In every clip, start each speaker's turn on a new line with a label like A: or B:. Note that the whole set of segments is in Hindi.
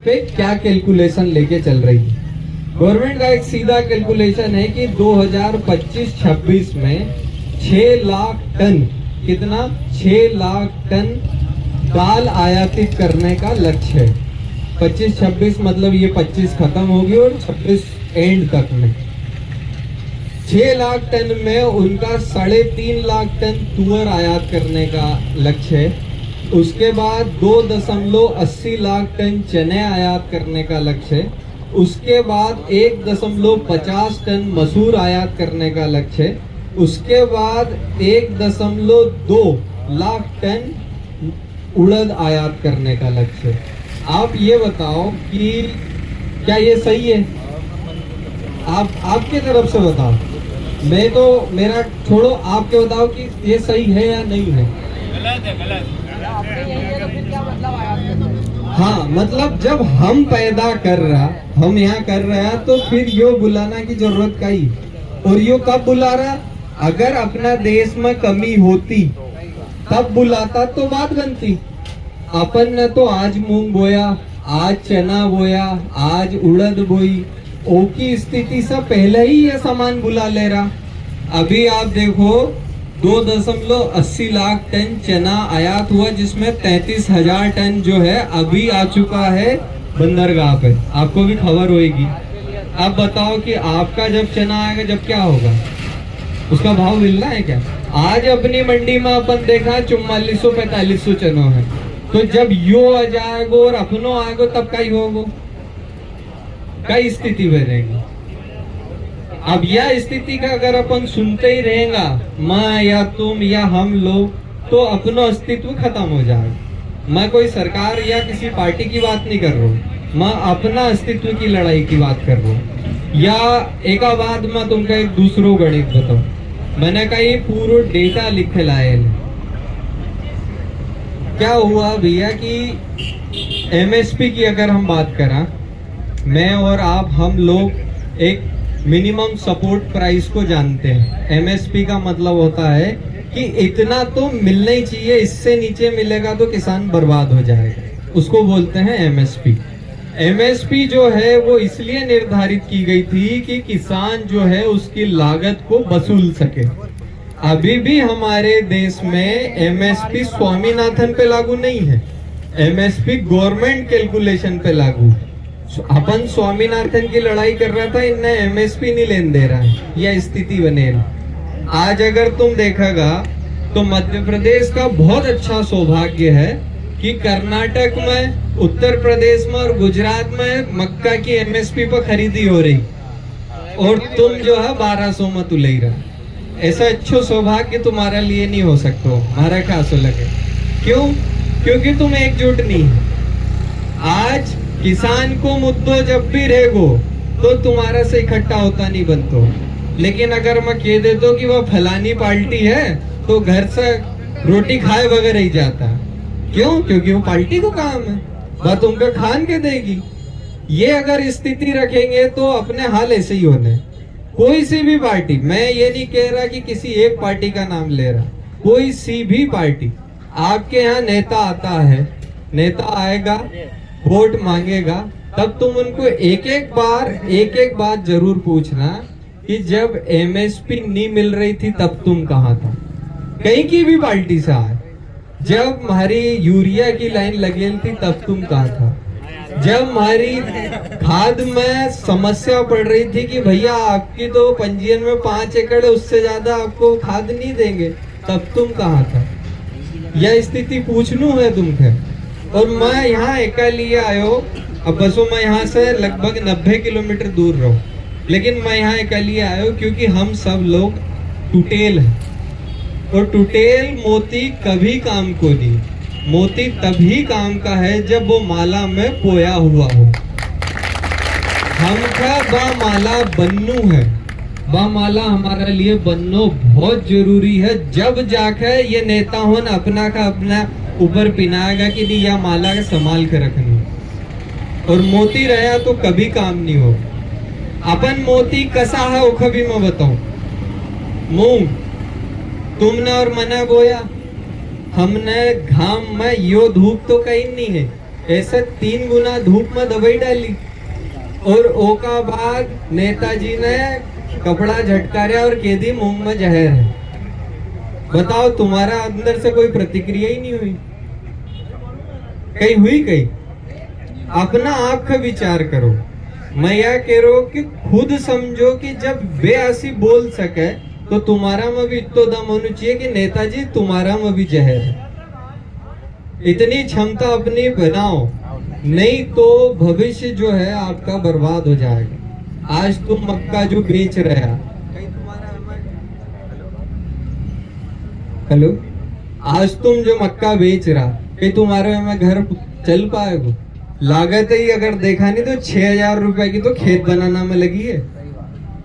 A: पे क्या कैलकुलेशन लेके चल रही है। गवर्नमेंट का एक सीधा कैलकुलेशन है कि 2025-26 में 6 लाख टन, कितना 6 लाख टन दाल आयातित करने का लक्ष्य है। 25-26 मतलब ये 25 खत्म होगी और 26 एंड तक में 6 लाख टन में उनका 3.5 लाख टन तुअर आयात करने का लक्ष्य है। उसके बाद 2.80 लाख टन चने आयात करने का लक्ष्य है। उसके बाद 1.50 टन मसूर आयात करने का लक्ष्य है। उसके बाद 1.2 लाख टन उड़द आयात करने का लक्ष्य है। आप ये बताओ कि क्या ये सही है? आपके तरफ से बताओ। मैं तो मेरा छोड़ो, आपके बताओ कि ये सही है या नहीं है।
B: गलत है, गलत।
A: हाँ, मतलब जब हम पैदा कर रहा, हम यहाँ कर रहा तो फिर यो बुलाना की जरूरत का ही। और यो कब बुला रहा? अगर अपना देश में कमी होती तब बुलाता तो बात बनती। अपन ने तो आज मूंग बोया, आज चना बोया, आज उड़द बोई, ओ की स्थिति से पहले ही ये सामान बुला ले रहा। अभी आप देखो 2.80 लाख टन चना आयात हुआ, जिसमें 33,000 टन जो है अभी आ चुका है बंदरगाह पे। आपको भी खबर होगी। अब बताओ कि आपका जब चना आएगा जब क्या होगा? उसका भाव मिलना है क्या? आज अपनी मंडी में अपन देखा 4400-4500 चनो है। तो जब यो आ जाएगा और अपनो आएगा तब का ही होगा, कई स्थिति बनेगी। अब यह स्थिति का अगर अपन सुनते ही रहेगा, मैं या तुम या हम लोग, तो अपना अस्तित्व खत्म हो जाएगा। मैं कोई सरकार या किसी पार्टी की बात नहीं कर रहा हूँ, मैं अपना अस्तित्व की लड़ाई की बात कर रहा हूँ। या एक बात मैं तुमको एक दूसरो गणित बताऊं। मैंने कहा पूरा डेटा लिखे लाए। क्या हुआ भैया कि एमएसपी की अगर हम बात करें, मैं और आप हम लोग एक मिनिमम सपोर्ट प्राइस को जानते हैं। एमएसपी का मतलब होता है कि इतना तो मिलना ही चाहिए, इससे नीचे मिलेगा तो किसान बर्बाद हो जाएगा। उसको बोलते हैं एमएसपी। एमएसपी जो है वो इसलिए निर्धारित की गई थी कि किसान जो है उसकी लागत को वसूल सके। अभी भी हमारे देश में एमएसपी स्वामीनाथन पे लागू नहीं है, एमएसपी गवर्नमेंट कैलकुलेशन पे लागू है। अपन स्वामीनाथन की लड़ाई कर रहा था, इनने एमएसपी नहीं लेने दे रहा है, यह स्थिति बने। आज अगर तुम देखेगा तो मध्य प्रदेश का बहुत अच्छा सौभाग्य है कि कर्नाटक में, उत्तर प्रदेश में और गुजरात में मक्का की एमएसपी पर खरीदी हो रही और तुम जो है 1200 में तू ले रहा। ऐसा अच्छा सौभाग्य तुम्हारे लिए नहीं हो सकता। हमारा क्या सो लगे? क्यों? क्योंकि तुम एकजुट नहीं है। आज किसान को मुद्दों जब भी रहेगो तो तुम्हारा से इकट्ठा होता नहीं बनतो। लेकिन अगर मैं कह देता हूँ कि वह फलानी पार्टी है तो घर से रोटी खाए बगैर ही जाता। क्यों? क्योंकि वो पार्टी को काम है, वह तुमको खान के देगी। ये अगर स्थिति रखेंगे तो अपने हाल ऐसे ही होने। कोई सी भी पार्टी, मैं ये नहीं कह रहा कि किसी एक पार्टी का नाम ले रहा, कोई सी भी पार्टी, आपके यहाँ नेता आता है, नेता आएगा, वोट मांगेगा, तब तुम उनको एक एक बात जरूर पूछना कि जब एमएसपी नहीं मिल रही थी तब तुम कहाँ था? कहीं की भी पार्टी से आए। जब हमारी यूरिया की लाइन लगी थी तब तुम कहाँ था? जब हमारी खाद में समस्या पड़ रही थी कि भैया आपकी तो पंजीयन में 5 एकड़ है, उससे ज्यादा आपको खाद नहीं देंगे, तब तुम कहाँ था? यह स्थिति पूछनू है तुमसे। और मैं यहाँ अकेले आयो, अब बसों मैं यहाँ से लगभग 90 किलोमीटर दूर रहूं, लेकिन मैं यहाँ अकेले आयो क्योंकि हम सब लोग टुटेल हैं। और टुटेल मोती कभी काम को नहीं, मोती तभी काम का है जब वो माला में पोया हुआ हो। हमका बा माला बननू है, बा माला हमारे लिए बनना बहुत जरूरी है। जब जाके ये नेता हो ना अपना का अपना ऊपर पिनाएगा कि नहीं, या माला का संभाल के रखनी। और मोती रहा तो कभी काम नहीं हो। अपन मोती कसा है वो कभी मैं बताऊं। मूंग तुमने और मैंने बोया, हमने घाम में यो धूप तो कहीं नहीं है, ऐसे 3 गुना धूप में दवाई डाली और ओका बाद नेताजी ने कपड़ा झटकारा और कह दी मुंह में जहर है। बताओ, तुम्हारा अंदर से कोई प्रतिक्रिया ही नहीं हुई? कहीं हुई? कहीं अपना आप का विचार करो। मैं यह कह रहा हूं कि खुद समझो कि जब वे ऐसी बोल सके तो तुम्हारा में भी इतना दम होना चाहिए कि नेताजी तुम्हारा में भी जहर है। इतनी क्षमता अपनी बनाओ, नहीं तो भविष्य जो है आपका बर्बाद हो जाएगा। आज तुम मक्का जो बेच रहे हो, हेलो, आज तुम जो मक्का बेच रहा, कि तुम्हारे में घर चल पाएगा? लागत ही अगर देखा नहीं तो 6,000 रुपए की तो खेत बनाना में लगी है।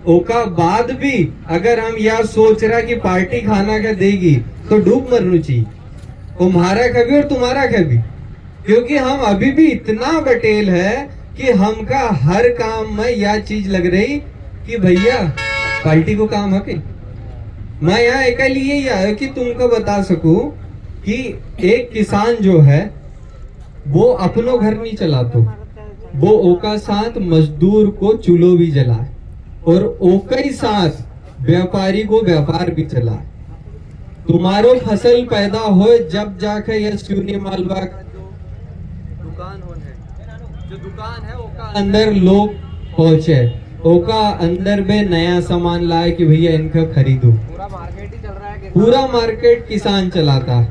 A: ओका बाद भी अगर हम यह सोच रहा कि पार्टी खाना क्या देगी तो डूब मरनी चाहिए, तुम्हारा कभी और तुम्हारा कभी। क्योंकि हम अभी भी इतना बटेल है कि हमका हर काम में यह चीज लग रही कि भैया पार्टी को काम है कि मैं यहाँ एक लिए ही आया कि तुमको बता सकूं कि एक किसान जो है वो अपनो घर नहीं चलातो, वो ओका साथ मजदूर को चूल्हो भी जलाए और ओका ही साथ व्यापारी को व्यापार भी चलाए। तुम्हारो फसल पैदा हो जब जाके ये सिवनी मालवा का जो दुकान है ओका अंदर लोग पहुंचे, ओका अंदर में नया सामान लाए कि भैया इनका खरीदो। पूरा मार्केट ही चल रहा है, पूरा मार्केट किसान चलाता है।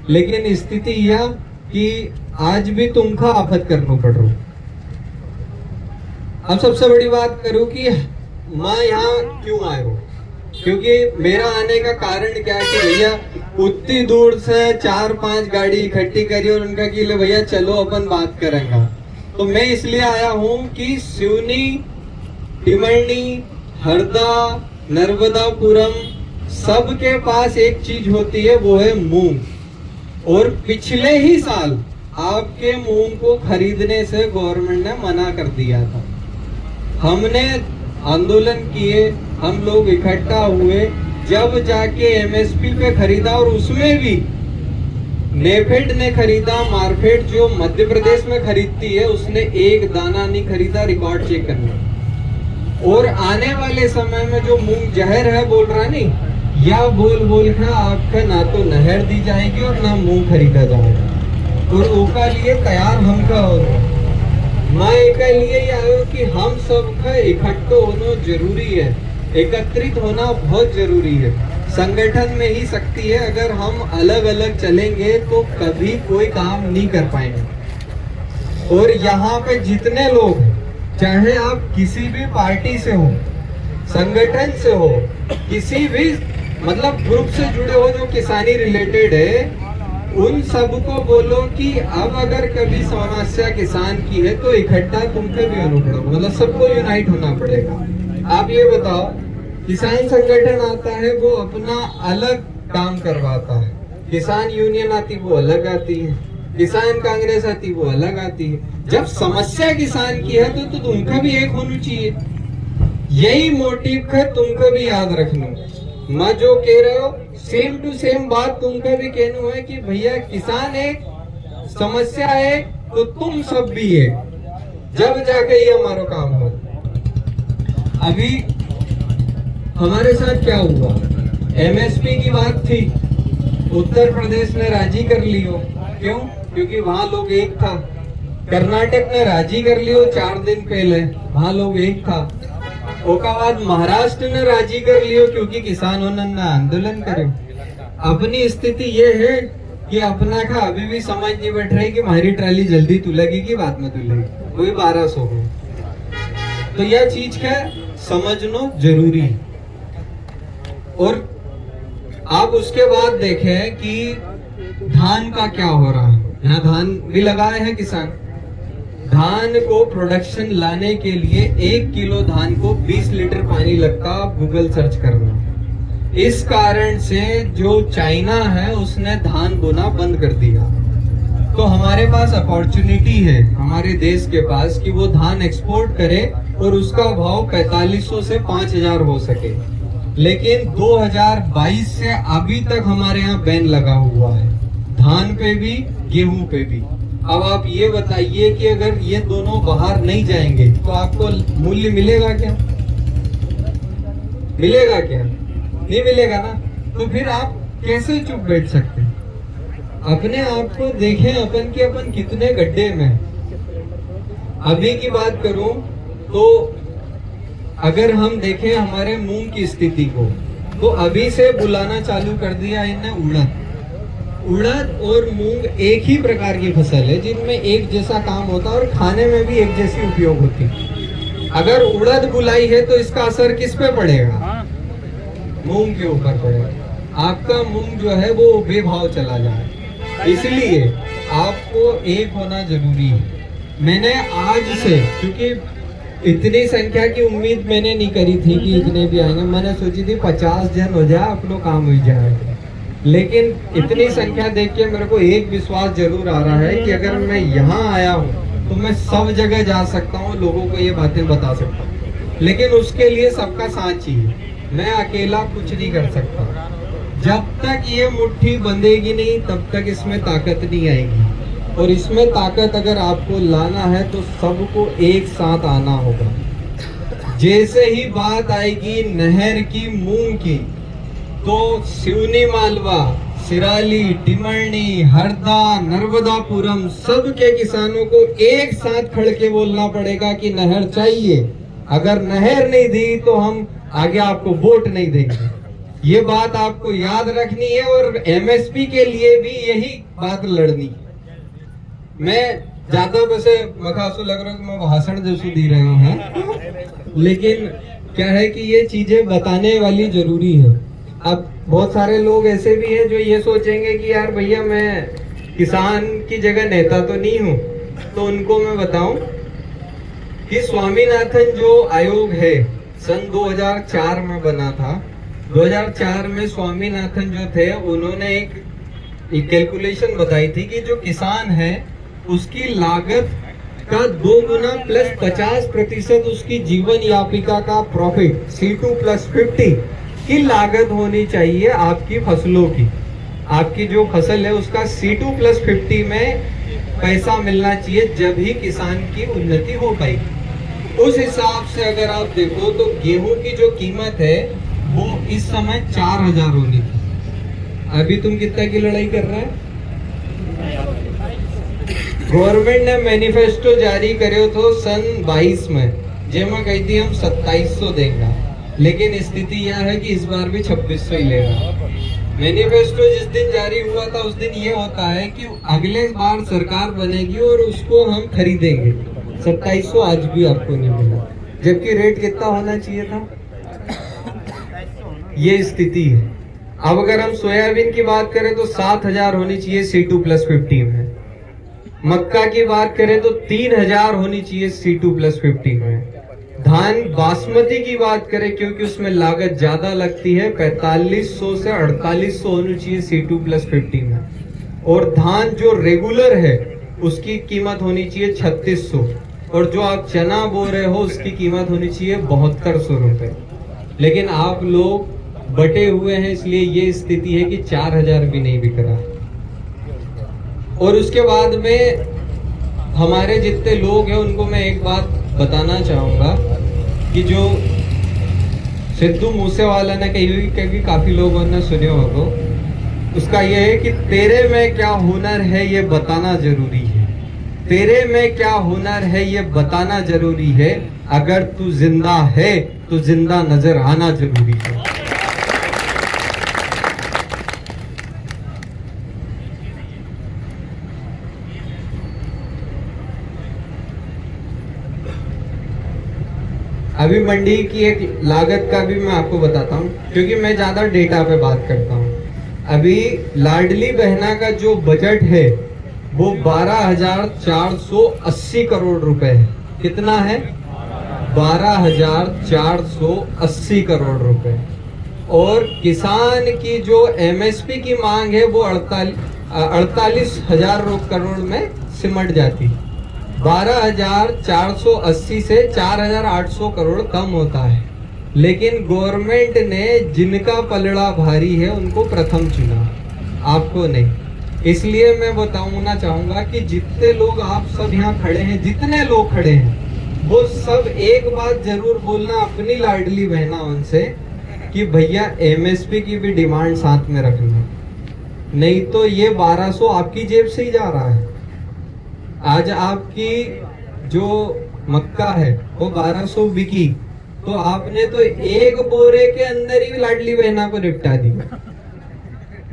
A: लेकिन स्थिति यह कि आज भी तुमका आफत करना पड़ रहा। अब सबसे बड़ी बात करूं कि मैं यहाँ क्यों आया हूँ, क्योंकि मेरा आने का कारण क्या है कि भैया उतनी दूर से 4-5 गाड़ी इकट्ठी करी और उनका कि ले भैया चलो अपन बात करेंगे। तो मैं इसलिए आया हूँ कि सिवनी, टिमरनी, हरदा, नर्मदापुरम सबके पास एक चीज होती है, वो है मूंग। और पिछले ही साल आपके मूंग को खरीदने से गवर्नमेंट ने मना कर दिया था। हमने आंदोलन किए, हम लोग इकट्ठा हुए, जब जाके एमएसपी पे खरीदा और उसमें भी नेफेड ने खरीदा, मार्केट जो मध्य प्रदेश में खरीदती है उसने एक दाना नहीं खरीदा, रिकॉर्ड चेक करना। और आने वाले समय में जो मूंग जहर है बोल रहा नहीं, या बोल बोल कर आपका ना तो नहर दी जाएगी और ना मूंग खरीदा जाएगा। और उसका लिए तैयार हमका हो, मैं एक लिए आयो कि हम सबका इकट्ठा होना जरूरी है, एकत्रित होना बहुत जरूरी है। संगठन में ही शक्ति है, अगर हम अलग अलग चलेंगे तो कभी कोई काम नहीं कर पाएंगे। और यहाँ पे जितने लोग, चाहे आप किसी भी पार्टी से हो, संगठन से हो, किसी भी मतलब ग्रुप से जुड़े हो जो किसानी रिलेटेड है, उन सबको बोलो कि अब अगर कभी समस्या किसान की है तो इकट्ठा तुमसे भी होना पड़ेगा, मतलब सबको यूनाइट होना पड़ेगा। आप ये बताओ, किसान संगठन आता है वो अपना अलग काम करवाता है, किसान यूनियन आती वो अलग आती है, किसान कांग्रेस आती वो अलग आती है। जब समस्या किसान की है तो तुमका भी एक होना चाहिए। यही मोटिव है, तुमको भी याद रखना। मैं जो कह रहे हो सेम टू सेम बात तुमको भी कहना है कि भैया किसान एक, समस्या है तो तुम सब भी है, जब जाके ये हमारा काम हो। अभी हमारे साथ क्या हुआ, एमएसपी की बात थी, उत्तर प्रदेश ने राजी कर लियो। क्यों? क्योंकि वहां लोग एक था। कर्नाटक ने राजी कर लियो 4 दिन पहले, वहां लोग एक था। ओका बाद महाराष्ट्र ने राजी कर लियो क्योंकि किसानों ने आंदोलन करे। अपनी स्थिति ये है कि अपना का अभी भी समझ नहीं बैठ रही कि हमारी ट्राली जल्दी तुलेगी कि बाद में तुलेगी, वही 1200 हो। तो यह चीज का समझना जरूरी है। और आप उसके बाद देखें कि धान का क्या हो रहा है। यहाँ धान भी लगाए हैं किसान। धान को प्रोडक्शन लाने के लिए 1 किलो धान को 20 लीटर पानी लगता, आप गूगल सर्च करना। इस कारण से जो चाइना है उसने धान बोना बंद कर दिया। तो हमारे पास अपॉर्चुनिटी है हमारे देश के पास कि वो धान एक्सपोर्ट करे और उसका भाव 4500 से 5000 हो सके। लेकिन 2022 से अभी तक हमारे यहाँ बैन लगा हुआ है, धान पे भी गेहूं पे भी। अब आप ये बताइए कि अगर ये दोनों बाहर नहीं जाएंगे तो आपको मूल्य मिलेगा क्या? मिलेगा क्या? नहीं मिलेगा ना। तो फिर आप कैसे चुप बैठ सकते हैं? अपने आप को देखें अपन के अपन कितने गड्ढे में। अभी की बात करूं तो अगर हम देखें हमारे मूंग की स्थिति को, तो अभी से बुलाना चालू कर दिया इन्हें उड़द। उड़द और मूंग एक ही प्रकार की फसल है जिनमें एक जैसा काम होता है और खाने में भी एक जैसी उपयोग होती है। अगर उड़द बुलाई है तो इसका असर किस पे पड़ेगा? मूंग के ऊपर पड़ेगा। आपका मूंग जो है वो बेभाव चला जाए, इसलिए आपको एक होना जरूरी है। मैंने आज से, क्योंकि इतनी संख्या की उम्मीद मैंने नहीं करी थी कि इतने भी आएंगे, मैंने सोची थी 50 जन हो जाए आप लोग काम हो जाए, लेकिन इतनी संख्या देख के मेरे को एक विश्वास जरूर आ रहा है कि अगर मैं यहाँ आया हूँ तो मैं सब जगह जा सकता हूँ, लोगों को ये बातें बता सकता हूँ। लेकिन उसके लिए सबका साथ चाहिए, मैं अकेला कुछ नहीं कर सकता। जब तक ये मुट्ठी बंधेगी नहीं तब तक इसमें ताकत नहीं आएगी, और इसमें ताकत अगर आपको लाना है तो सबको एक साथ आना होगा। जैसे ही बात आएगी नहर की, मूंग की, तो सिवनी मालवा, सिराली, टिमरनी, हरदा, नर्मदापुरम सब के किसानों को एक साथ खड़ के बोलना पड़ेगा कि नहर चाहिए। अगर नहर नहीं दी तो हम आगे आपको वोट नहीं देंगे। ये बात आपको याद रखनी है और एमएसपी के लिए भी यही बात लड़नी है। मैं ज्यादा वैसे मखासू लग रहा हूँ कि मैं भाषण जैसे दे रहे हैं, लेकिन क्या है कि ये चीजें बताने वाली जरूरी है। अब बहुत सारे लोग ऐसे भी हैं जो ये सोचेंगे कि यार भैया मैं किसान की जगह नेता तो नहीं हूँ, तो उनको मैं बताऊं कि स्वामीनाथन जो आयोग है सन 2004 में बना था। 2004 में स्वामीनाथन जो थे उन्होंने एक कैलकुलेशन बताई थी कि जो किसान है उसकी लागत का 2 गुना प्लस 50% उसकी जीवन यापिका का प्रॉफिट C2+50 की लागत होनी चाहिए आपकी फसलों की। आपकी जो फसल है उसका C2+50 में पैसा मिलना चाहिए, जब ही किसान की उन्नति हो पाएगी। उस हिसाब से अगर आप देखो तो गेहूं की जो कीमत है वो इस समय 4000 होनी थी। अभी तुम कितना की लड़ाई कर रहे हैं? गवर्नमेंट ने मैनिफेस्टो जारी करे तो सन 22 में, जेमा कही थी हम 2700 देंगे, लेकिन स्थिति यह है कि इस बार भी 2600 ही लेगा। मैनिफेस्टो जिस दिन जारी हुआ था उस दिन ये होता है कि अगले बार सरकार बनेगी और उसको हम खरीदेंगे। 2700 आज भी आपको नहीं मिला, जबकि रेट कितना होना चाहिए था। ये स्थिति है। अब अगर हम सोयाबीन की बात करें तो 7000 होनी चाहिए C2+50 में। मक्का की बात करें तो 3000 होनी चाहिए C2+50 में। धान बासमती की बात करें क्योंकि उसमें लागत ज्यादा लगती है, 4500 से 4800 होनी चाहिए C2+50 में। और धान जो रेगुलर है उसकी कीमत होनी चाहिए 3600, और जो आप चना बो रहे हो उसकी कीमत होनी चाहिए 7200 रुपए। लेकिन आप लोग बटे हुए हैं, इसलिए ये स्थिति है कि 4000 भी नहीं बिक रहा। और उसके बाद में हमारे जितने लोग हैं उनको मैं एक बात बताना चाहूंगा कि जो सिद्धू मूसेवाला ने कभी काफी लोगों ने सुने होगा, उसका यह है कि तेरे में क्या हुनर है ये बताना जरूरी है। तेरे में क्या हुनर है ये बताना जरूरी है। अगर तू जिंदा है तो जिंदा नजर आना जरूरी है। अभी मंडी की एक लागत का भी मैं आपको बताता हूँ, क्योंकि मैं ज्यादा डेटा पे बात करता हूँ। अभी लाडली बहना का जो बजट है वो 12,480 करोड़ रुपए है। कितना है? 12,480 करोड़ रुपए। और किसान की जो एमएसपी की मांग है वो 48,000 करोड़ में सिमट जाती है। 12,480 से 4,800 करोड़ कम होता है, लेकिन गवर्नमेंट ने जिनका पलड़ा भारी है उनको प्रथम चुना, आपको नहीं। इसलिए मैं बताना चाहूंगा कि जितने लोग आप सब यहाँ खड़े हैं, जितने लोग खड़े हैं, वो सब एक बात जरूर बोलना अपनी लाडली बहना उनसे कि भैया एमएसपी की भी डिमांड साथ में रखना, नहीं तो ये 1200 आपकी जेब से ही जा रहा है। आज आपकी जो मक्का है वो 1200 बिकी, तो आपने तो एक बोरे के अंदर ही लाडली बहना को निपटा दिया,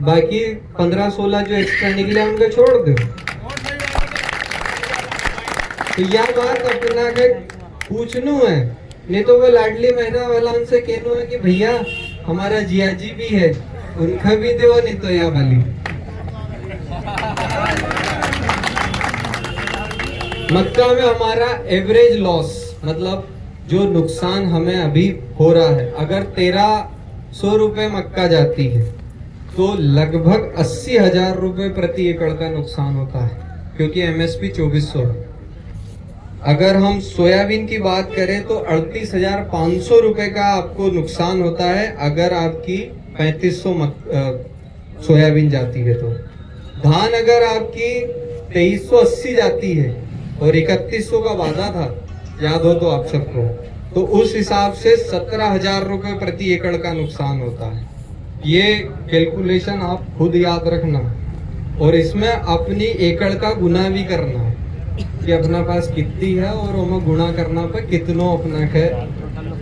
A: बाकी 15-16 जो एक्स्ट्रा निकले उनको छोड़ दो। तो यह बात अपना के पूछनू है, नहीं तो वो लाडली बहना वाला उनसे कहना है कि भैया हमारा जिया जी भी है, उनका भी दो, नहीं तो या वाली। मक्का में हमारा एवरेज लॉस, मतलब जो नुकसान हमें अभी हो रहा है, अगर 1300 रुपए मक्का जाती है तो लगभग 80,000 रुपए प्रति एकड़ का नुकसान होता है, क्योंकि एमएसपी 2400 है। अगर हम सोयाबीन की बात करें तो 38,500 रुपए का आपको नुकसान होता है अगर आपकी 3500 सोयाबीन जाती है। तो धान अगर आपकी 2380 जाती है और 3100 का वादा था, याद हो तो आप सबको, तो उस हिसाब से 17,000 रुपए प्रति एकड़ का नुकसान होता है। ये कैलकुलेशन आप खुद याद रखना, और इसमें अपनी एकड़ का गुना भी करना है कि अपना पास कितनी है और वो गुना करना पे कितनो अपना के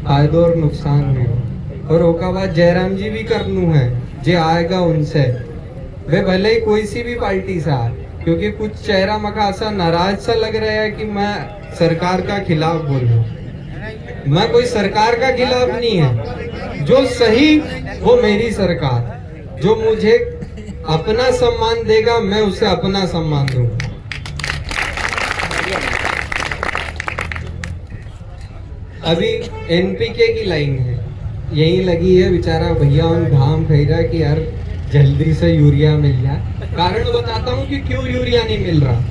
A: फायदो और नुकसान हुई। और ओका बाद जयराम जी भी करनू है, जे आएगा उनसे, वे भले ही कोई सी भी पार्टी से आए, क्योंकि कुछ चेहरा मका ऐसा नाराज सा लग रहा है कि मैं सरकार का खिलाफ बोल रहा हूँ। मैं कोई सरकार का खिलाफ नहीं है, जो सही वो मेरी सरकार, जो मुझे अपना सम्मान देगा मैं उसे अपना सम्मान दूंगा। अभी एनपीके की लाइन है, यही लगी है, बेचारा भैया उन घाम खई रहा कि यार जल्दी से यूरिया मिल जाए। कारण बताता हूँ कि क्यों यूरिया नहीं मिल रहा।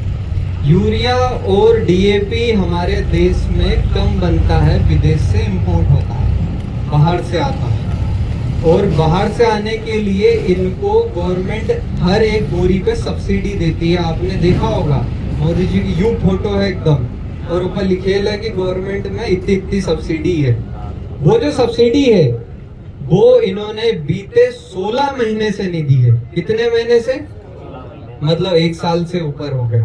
A: यूरिया और डीएपी हमारे देश में कम बनता है, विदेश से इंपोर्ट होता है, बाहर से आता है, और बाहर से आने के लिए इनको गवर्नमेंट हर एक बोरी पे सब्सिडी देती है। आपने देखा होगा मोदी जी की यूं फोटो है एकदम, और ऊपर लिखेला है कि गवर्नमेंट में इतनी इतनी सब्सिडी है। वो जो सब्सिडी है वो इन्होंने बीते 16 महीने से नहीं दी है। कितने महीने से? मतलब 1 साल से ऊपर हो गया।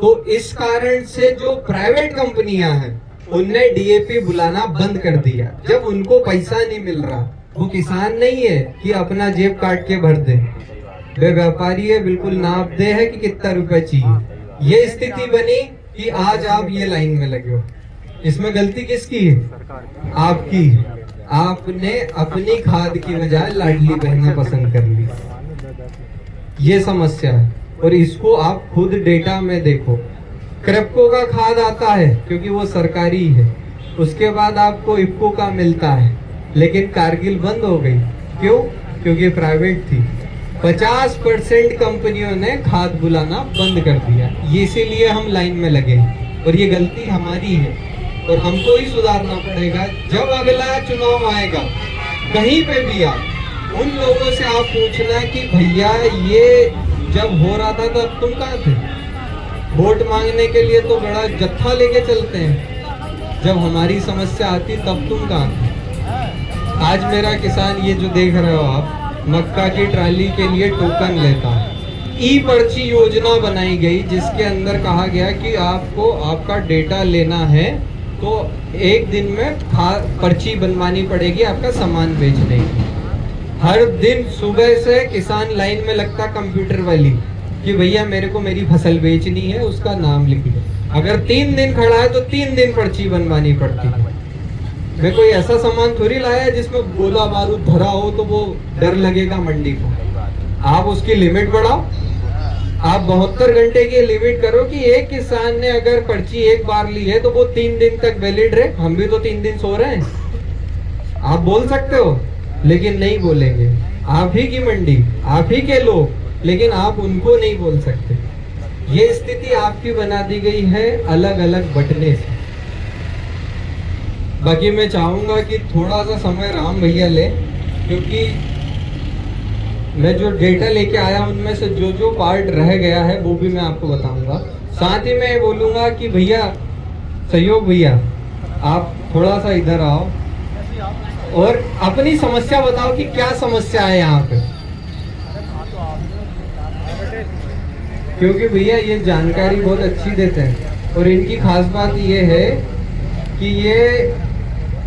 A: तो इस कारण से जो प्राइवेट कंपनियां हैं उनने डीएपी बुलाना बंद कर दिया। जब उनको पैसा नहीं मिल रहा, वो किसान नहीं है कि अपना जेब काट के भर दे, वे व्यापारी है, बिल्कुल नाप दे है कि कितना रुपए चाहिए। ये स्थिति बनी कि आज आप ये लाइन में लगे हो। इसमें गलती किसकी है? आपकी। आपने अपनी खाद की बजाय लाडली बहना पसंद कर ली, ये समस्या है। और इसको आप खुद डेटा में देखो। क्रेप्को का खाद आता है क्योंकि वो सरकारी है, उसके बाद आपको इफ्को का मिलता है, लेकिन कारगिल बंद हो गई। क्यों? क्योंकि प्राइवेट थी। 50% कंपनियों ने खाद बुलाना बंद कर दिया, ये इसीलिए हम लाइन में लगे, और ये गलती हमारी है और हमको ही सुधारना पड़ेगा। जब अगला चुनाव आएगा कहीं पे भी आप उन लोगों से आप पूछना कि भैया ये जब हो रहा था तब तुम कहाँ थे? वोट मांगने के लिए तो बड़ा जत्था लेके चलते हैं, जब हमारी समस्या आती तब तुम कहाँ थे? आज मेरा किसान ये जो देख रहे हो आप, मक्का की ट्राली के लिए टोकन लेता है। ई पर्ची योजना बनाई गई जिसके अंदर कहा गया कि आपको आपका डेटा लेना है तो 1 दिन में पर्ची बनवानी पड़ेगी आपका सामान बेचने की। हर दिन सुबह से किसान लाइन में लगता कंप्यूटर वाली कि भैया मेरे को मेरी फसल बेचनी है, उसका नाम लिख लो। अगर 3 दिन खड़ा है तो 3 दिन पर्ची बनवानी पड़ती है। मैं कोई ऐसा सामान थोड़ी लाया है जिसमें गोला बारूद भरा हो तो वो डर लगेगा मंडी को। आप उसकी लिमिट बढ़ाओ, आप 72 घंटे की लिमिट करो कि एक किसान ने अगर पर्ची एक बार ली है तो वो 3 दिन तक वैलिड रहे। हम भी तो 3 दिन सो रहे हैं। आप बोल सकते हो लेकिन नहीं बोलेंगे। आप ही की मंडी, आप ही के लोग, लेकिन आप उनको नहीं बोल सकते। ये स्थिति आपकी बना दी गई है अलग अलग बटने से। बाकी मैं चाहूंगा कि थोड़ा सा समय राम भैया ले, क्योंकि मैं जो डेटा लेके आया उनमें से जो जो पार्ट रह गया है वो भी मैं आपको बताऊंगा। साथ ही मैं बोलूंगा कि भैया सहयोग भैया आप थोड़ा सा इधर आओ और अपनी समस्या बताओ कि क्या समस्या है यहाँ पे, क्योंकि भैया ये जानकारी बहुत अच्छी देते हैं। और इनकी खास बात ये है कि ये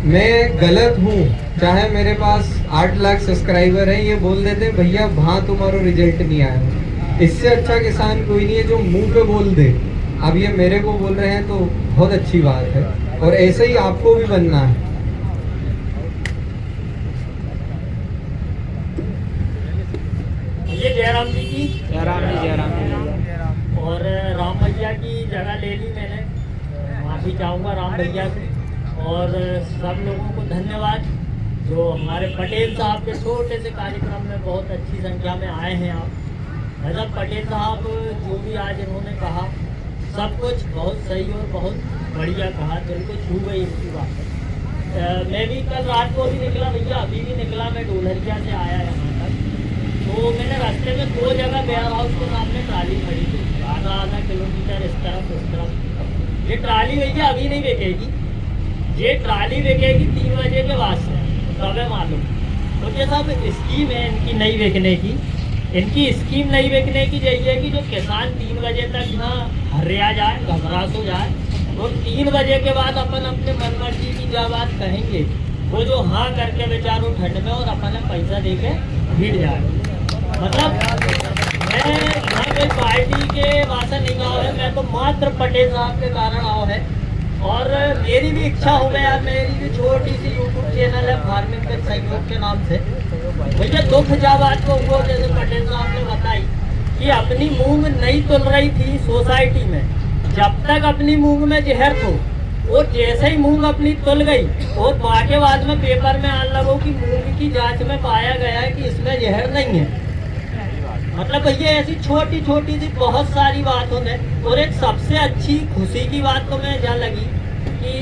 A: मैं गलत हूँ, चाहे मेरे पास 8 लाख सब्सक्राइबर है, ये बोल देते हैं भैया वहाँ तुम्हारा रिजल्ट नहीं आया। इससे अच्छा किसान कोई नहीं है जो मुंह पे बोल दे। अब ये मेरे को बोल रहे हैं तो बहुत अच्छी बात है और ऐसे ही आपको भी बनना है।
B: ये जयराम जी की
C: जयराम
B: और राम भैया की जगह ले ली मैंने, माफी चाहूँगा राम भैया से। और सब लोगों को धन्यवाद जो हमारे पटेल साहब के छोटे से कार्यक्रम में बहुत अच्छी संख्या में आए हैं आप। मतलब पटेल साहब जो भी आज इन्होंने कहा सब कुछ बहुत सही और बहुत बढ़िया कहा, दिल को छू गई इनकी बात। मैं भी कल रात को भी निकला भैया, अभी भी निकला, मैं डोलरिया से आया यहाँ तक। तो मैंने रास्ते में 2 जगह वेयर हाउस के सामने ट्राली खड़ी थी, आधा किलोमीटर इस तरफ उस तरफ। ये ट्राली भैया अभी नहीं बिकेगी, ये ट्राली बिकेगी 3 बजे के बाद से, तब है मालूम। तो ये सब स्कीम है इनकी नहीं बिकने की। इनकी स्कीम नहीं बिकने की यही है कि जो किसान 3 बजे तक ना हर्या जाए, घबराहट हो जाए, तो 3 बजे के बाद अपन अपने मन मर्जी की जो बात कहेंगे वो जो हाँ करके बेचारों ठंड में और अपन पैसा दे के भीड़ जाए। मतलब मैं यहाँ पे पार्टी के वासन नहीं गाँव है, मैं तो मात्र पटेल साहब के कारण आओ है। और मेरी भी इच्छा हो गया, मेरी भी छोटी सी यूट्यूब चैनल है फार्मिंग के सहयोग के नाम से। मुझे दुख जा बात को वो जैसे पटेल साहब ने बताई कि अपनी मूंग नहीं तुल रही थी सोसाइटी में, जब तक अपनी मूंग में जहर थो, और जैसे ही मूंग अपनी तुल गई और बाकी बाद में पेपर में आने लगो कि मूंग की जांच में पाया गया है कि इसमें जहर नहीं है। मतलब भैया ऐसी छोटी छोटी सी बहुत सारी बातों में। और एक सबसे अच्छी खुशी की बात तो मैं जहाँ लगी कि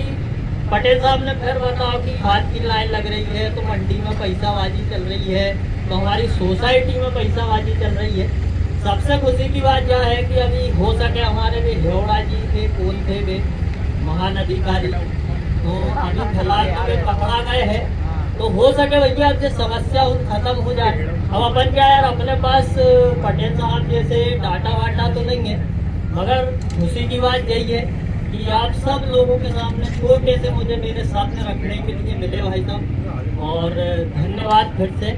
B: पटेल साहब ने फिर बताओ कि खाद की लाइन लग रही है तो मंडी में पैसाबाजी चल रही है, तो हमारी सोसाइटी में पैसाबाजी चल रही है। सबसे खुशी की बात यह है कि अभी हो सके हमारे भी हेवड़ा जी थे, कौन थे वे महानधिकारी, तो अभी फिलहाल वे पकड़ा गए हैं। तो हो सके भैया अब जो समस्या खत्म हो जाए। अब अपन क्या यार अपने पास पटेल साहब जैसे डाटा वाटा तो नहीं है, मगर खुशी की बात यही है कि आप सब लोगों के सामने छोटे से मुझे मेरे सामने रखने के लिए मिले भाई साहब, और धन्यवाद फिर से।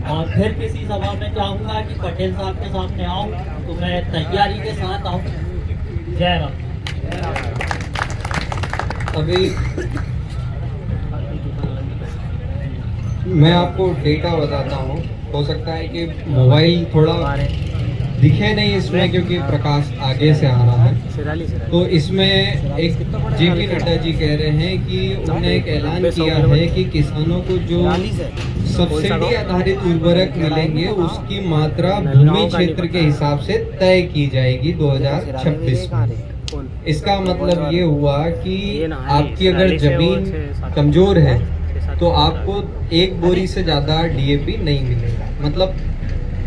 B: और फिर किसी सभा में चाहूँगा कि पटेल साहब के सामने आऊँ तो मैं तैयारी के साथ आऊँ। जय राम।
A: अभी मैं आपको डेटा बताता हूँ, हो सकता है कि मोबाइल थोड़ा दिखे नहीं इसमें क्योंकि प्रकाश आगे से आ रहा है। तो इसमें एक जेपी नड्डा जी कह रहे हैं कि उन्होंने एक ऐलान किया है कि किसानों को जो सब्सिडी आधारित उर्वरक मिलेंगे उसकी मात्रा भूमि क्षेत्र के हिसाब से तय की जाएगी 2026 में। इसका मतलब ये हुआ कि आपकी अगर जमीन कमजोर है तो आपको 1 बोरी से ज्यादा डीएपी नहीं मिलेगा। मतलब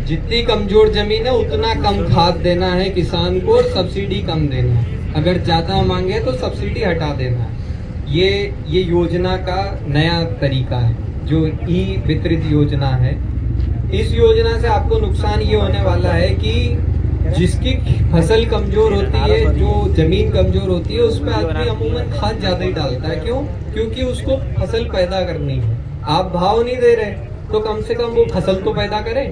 A: जितनी कमजोर जमीन है उतना कम खाद देना है किसान को और सब्सिडी कम देना है। अगर ज्यादा मांगे तो सब्सिडी हटा देना है। ये योजना का नया तरीका है जो ई वितरित योजना है। इस योजना से आपको नुकसान ये होने वाला है कि जिसकी फसल कमजोर होती है, जो जमीन कमजोर होती है, उस पर आदमी अमूमन खाद ज्यादा ही डालता है। क्यों? क्योंकि उसको फसल पैदा करनी है। आप भाव नहीं दे रहे तो कम से कम वो फसल तो पैदा करे।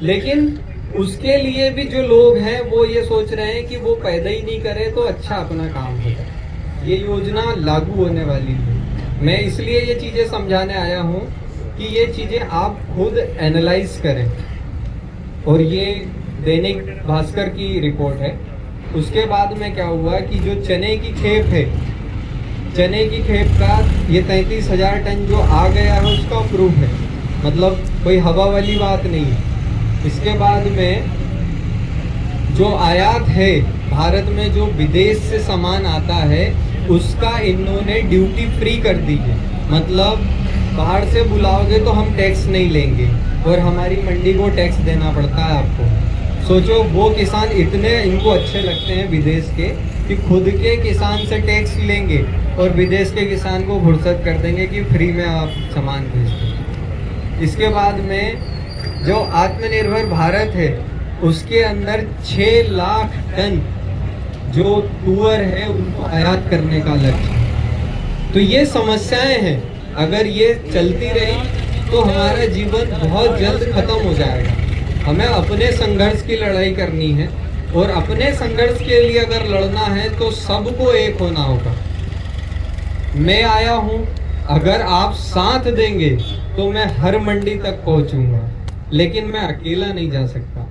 A: लेकिन उसके लिए भी जो लोग हैं वो ये सोच रहे हैं कि वो पैदा ही नहीं करे तो अच्छा अपना काम हो जाए। ये योजना लागू होने वाली है। मैं इसलिए ये चीजें समझाने आया हूँ कि ये चीजें आप खुद एनालाइज करें। और ये दैनिक भास्कर की रिपोर्ट है। उसके बाद में क्या हुआ कि जो चने की खेप है, चने की खेप का ये 33,000 टन जो आ गया है उसका प्रूफ है। मतलब कोई हवा वाली बात नहीं है। इसके बाद में जो आयात है, भारत में जो विदेश से सामान आता है उसका इन्होंने ड्यूटी फ्री कर दी है। मतलब बाहर से बुलाओगे तो हम टैक्स नहीं लेंगे और हमारी मंडी को टैक्स देना पड़ता है आपको। सोचो वो किसान इतने इनको अच्छे लगते हैं विदेश के कि खुद के किसान से टैक्स लेंगे और विदेश के किसान को फुर्सत कर देंगे कि फ्री में आप सामान भेज दें। इसके बाद में जो आत्मनिर्भर भारत है उसके अंदर 6 लाख टन जो तुअर है उनको आयात करने का लक्ष्य है। तो ये समस्याएं हैं, अगर ये चलती रही तो हमारा जीवन बहुत जल्द खत्म हो जाएगा। हमें अपने संघर्ष की लड़ाई करनी है और अपने संघर्ष के लिए अगर लड़ना है तो सबको एक होना होगा। मैं आया हूँ, अगर आप साथ देंगे तो मैं हर मंडी तक पहुँचूंगा, लेकिन मैं अकेला नहीं जा सकता।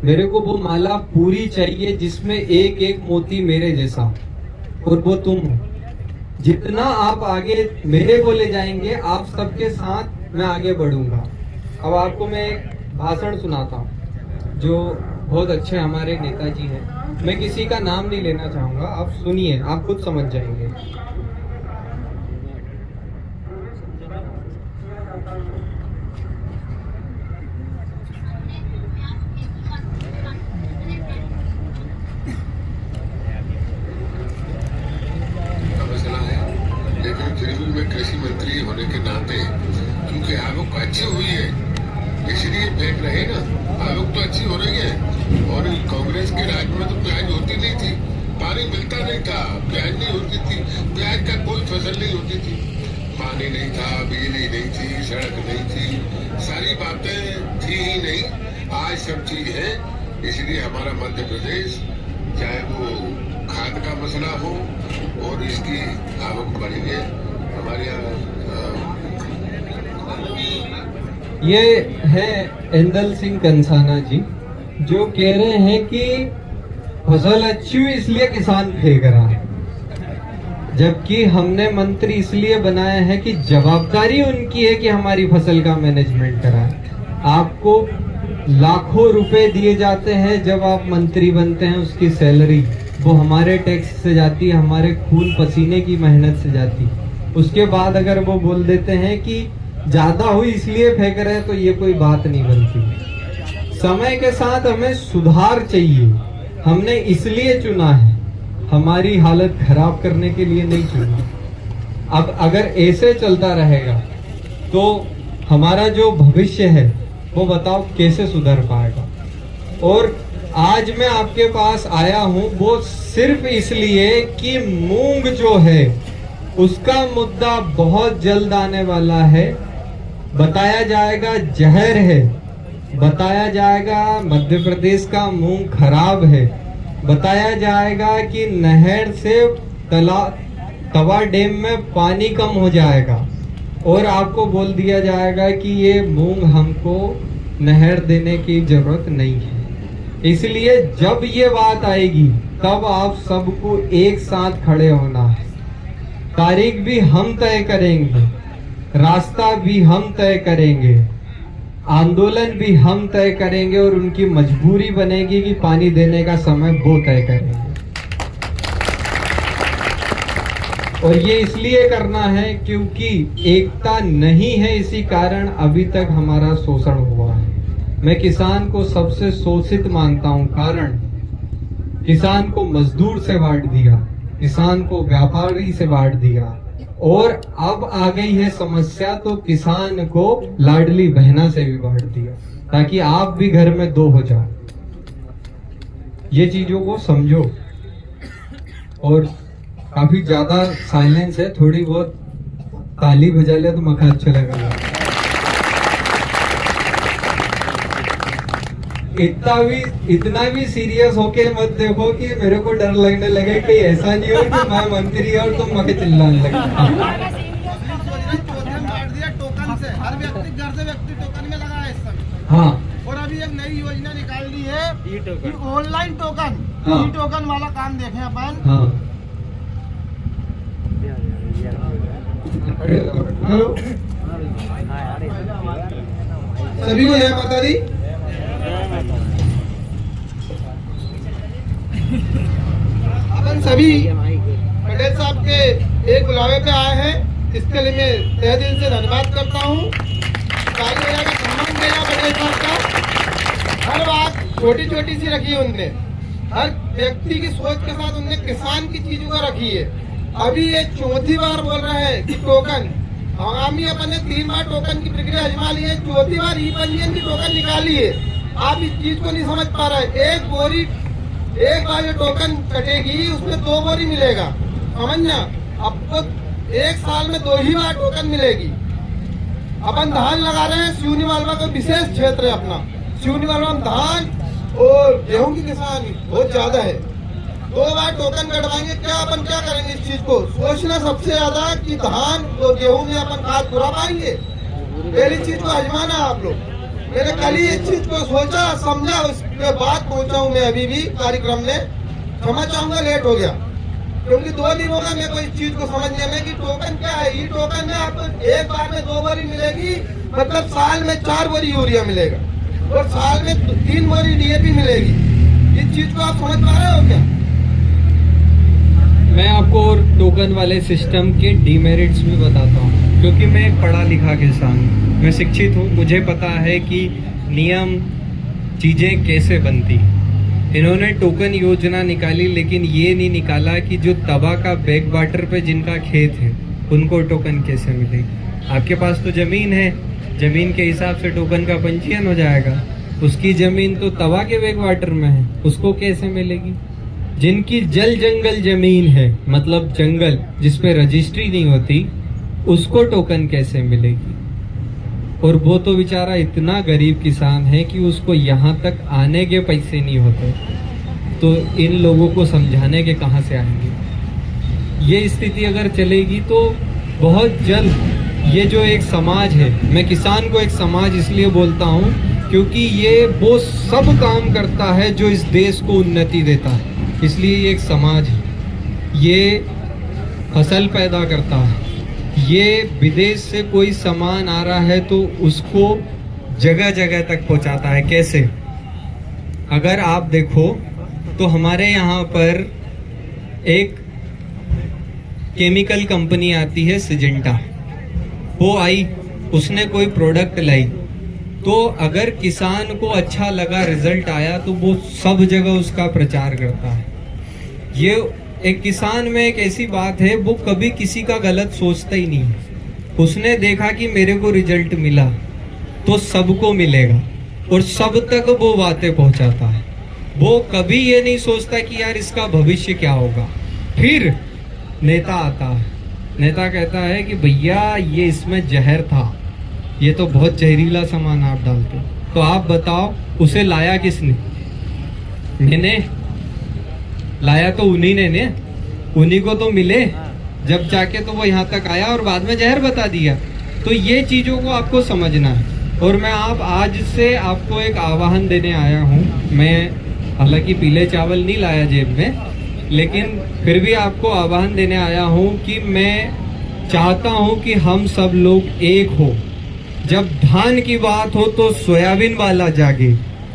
A: मेरे को वो माला पूरी चाहिए जिसमें एक एक मोती मेरे जैसा, और वो तुम हो। जितना आप आगे मेरे को ले जाएंगे, आप सबके साथ मैं आगे बढ़ूंगा। अब आपको मैं एक भाषण सुनाता हूँ जो बहुत अच्छे हमारे नेताजी हैं। मैं किसी का नाम नहीं लेना चाहूंगा, आप सुनिए, आप खुद समझ जाएंगे।
C: लेकिन फिर भी मैं कृषि मंत्री होने के नाते, क्योंकि आवक अच्छी हुई है इसलिए फेंक रहे ना। आवक तो अच्छी हो रही है, और कांग्रेस के राज में तो प्याज होती नहीं थी, पानी मिलता नहीं था, प्याज नहीं होती थी, प्याज का कोई फसल नहीं होती थी, पानी नहीं था, बिजली नहीं थी, सड़क नहीं थी, सारी बातें थी ही नहीं। आज सब चीज है, इसलिए हमारा मध्य प्रदेश, चाहे वो खाद का मसला हो और इसकी आवक बढ़ी है हमारे यहाँ।
A: ये है इंदल सिंह कंसाना जी, जो कह रहे हैं कि फसल अच्छी हुई इसलिए किसान फेंक रहा है, जबकि हमने मंत्री इसलिए बनाया है कि जवाबदारी उनकी है कि हमारी फसल का मैनेजमेंट कराएं। आपको लाखों रुपए दिए जाते हैं जब आप मंत्री बनते हैं, उसकी सैलरी वो हमारे टैक्स से जाती है, हमारे खून पसीने की मेहनत से जाती है। उसके बाद अगर वो बोल देते हैं कि ज्यादा हुई इसलिए फेंक रहे हैं, तो ये कोई बात नहीं बनती। समय के साथ हमें सुधार चाहिए। हमने इसलिए चुना है, हमारी हालत खराब करने के लिए नहीं चुना। अब अगर ऐसे चलता रहेगा तो हमारा जो भविष्य है वो बताओ कैसे सुधर पाएगा। और आज मैं आपके पास आया हूं वो सिर्फ इसलिए कि मूंग जो है उसका मुद्दा बहुत जल्द आने वाला है। बताया जाएगा जहर है, बताया जाएगा मध्य प्रदेश का मूंग खराब है, बताया जाएगा कि नहर से तवा डैम में पानी कम हो जाएगा, और आपको बोल दिया जाएगा कि ये मूंग हमको नहर देने की जरूरत नहीं है। इसलिए जब ये बात आएगी तब आप सबको एक साथ खड़े होना है। तारीख भी हम तय करेंगे, रास्ता भी हम तय करेंगे, आंदोलन भी हम तय करेंगे, और उनकी मजबूरी बनेगी कि पानी देने का समय वो तय करेंगे। और ये इसलिए करना है क्योंकि एकता नहीं है, इसी कारण अभी तक हमारा शोषण हुआ है। मैं किसान को सबसे शोषित मानता हूं, कारण किसान को मजदूर से बांट दिया, किसान को व्यापारी से बांट दिया, और अब आ गई है समस्या तो किसान को लाडली बहना से भी बांट दिया, ताकि आप भी घर में दो हो जाओ। ये चीजों को समझो। और काफी ज्यादा साइलेंस है, थोड़ी बहुत ताली बजा लिया तो मखा अच्छा लगा। इतना भी सीरियस होके मत देखो कि मेरे को डर लगने लगे कि ऐसा नहीं हो कि मैं मंत्री और तुम मके चिल्लाने लगे। टोकन से हर व्यक्ति घर से व्यक्ति टोकन में लगा है इस समय। हाँ, और अभी एक नई योजना निकाल दी है ऑनलाइन टोकन। हाँ, ई टोकन वाला काम देखें अपन। हाँ, सभी को यह बता दी। अपन सभी पटेल साहब के एक बुलावे पे आए हैं, इसके लिए मैं तहे दिल से धन्यवाद करता हूँ।
D: टोकन देना पड़ेगा आपका। हर बात छोटी छोटी सी रखी है उनने, हर व्यक्ति की सोच के साथ उनने किसान की चीजों को रखी है। अभी ये चौथी बार बोल रहे हैं कि टोकन, आगामी अपन ने 3 बार टोकन की प्रक्रिया आजमा ली है, चौथी बार ई पंजीयन की टोकन निकाली है। आप इस चीज को नहीं समझ पा रहे। एक बार जो टोकन कटेगी उसमें 2 बोरी मिलेगा, समझना। आपको 1 साल में 2 ही बार टोकन मिलेगी। अपन धान लगा रहे हैं, सिवनी मालवा का विशेष क्षेत्र है अपना। सिवनी मालवा में धान और गेहूं की किसानी बहुत ज्यादा है। 2 बार टोकन कटवाएंगे, क्या अपन क्या करेंगे इस चीज को सोचना सबसे ज्यादा कि धान और गेहूं में अपन खाद पूरा पाएंगे। पहली चीज को आजमाना आप लोग। मैंने कल ही इस चीज को सोचा समझा, उसके बाद पहुंचा हूँ मैं अभी भी कार्यक्रम में। क्षमा चाहूंगा लेट हो गया, क्योंकि 2 दिन होगा मेरे को इस चीज को समझने में कि टोकन क्या है। ये टोकन में आपको 1 बार में 2 बोरी मिलेगी, मतलब साल में 4 बोरी यूरिया मिलेगा और साल में 3 बोरी DAP मिलेगी। इस चीज को आप समझ पा रहे हो क्या?
A: मैं आपको टोकन वाले सिस्टम के डीमेरिट्स भी बताता हूँ, क्योंकि मैं एक पढ़ा लिखा किसान हूँ, मैं शिक्षित हूँ, मुझे पता है कि नियम चीज़ें कैसे बनती। इन्होंने टोकन योजना निकाली, लेकिन ये नहीं निकाला कि जो तवा का बैक वाटर पे जिनका खेत है उनको टोकन कैसे मिलेगी। आपके पास तो ज़मीन है, ज़मीन के हिसाब से टोकन का पंजीयन हो जाएगा। उसकी ज़मीन तो तवा के बैक वाटर में है, उसको कैसे मिलेगी। जिनकी जल जंगल जमीन है, मतलब जंगल जिस पे रजिस्ट्री नहीं होती, उसको टोकन कैसे मिलेगी। और वो तो बेचारा इतना गरीब किसान है कि उसको यहाँ तक आने के पैसे नहीं होते, तो इन लोगों को समझाने के कहाँ से आएंगे। ये स्थिति अगर चलेगी तो बहुत जल्द ये जो एक समाज है, मैं किसान को एक समाज इसलिए बोलता हूँ क्योंकि ये वो सब काम करता है जो इस देश को उन्नति देता है, इसलिए ये एक समाज है। ये फसल पैदा करता है, ये विदेश से कोई सामान आ रहा है तो उसको जगह जगह तक पहुंचाता है। कैसे? अगर आप देखो तो हमारे यहाँ पर एक केमिकल कंपनी आती है सिजेंटा, वो आई, उसने कोई प्रोडक्ट लाई, तो अगर किसान को अच्छा लगा, रिजल्ट आया, तो वो सब जगह उसका प्रचार करता है। ये एक किसान में एक ऐसी बात है, वो कभी किसी का गलत सोचता ही नहीं। उसने देखा कि मेरे को रिजल्ट मिला तो सबको मिलेगा, और सब तक वो बातें पहुंचाता है। वो कभी ये नहीं सोचता कि यार इसका भविष्य क्या होगा। फिर नेता आता है, नेता कहता है कि भैया ये इसमें जहर था, ये तो बहुत जहरीला सामान आप डालते, तो आप बताओ उसे लाया किसने? मैंने लाया तो उन्हीं ने, उन्हीं को तो मिले, जब जाके तो वो यहाँ तक आया और बाद में जहर बता दिया। तो ये चीज़ों को आपको समझना है। और मैं आज से आपको एक आह्वान देने आया हूँ। मैं हालांकि पीले चावल नहीं लाया जेब में, लेकिन फिर भी आपको आह्वान देने आया हूँ कि मैं चाहता हूँ कि हम सब लोग एक हो। जब धान की बात हो तो सोयाबीन वाला जागे,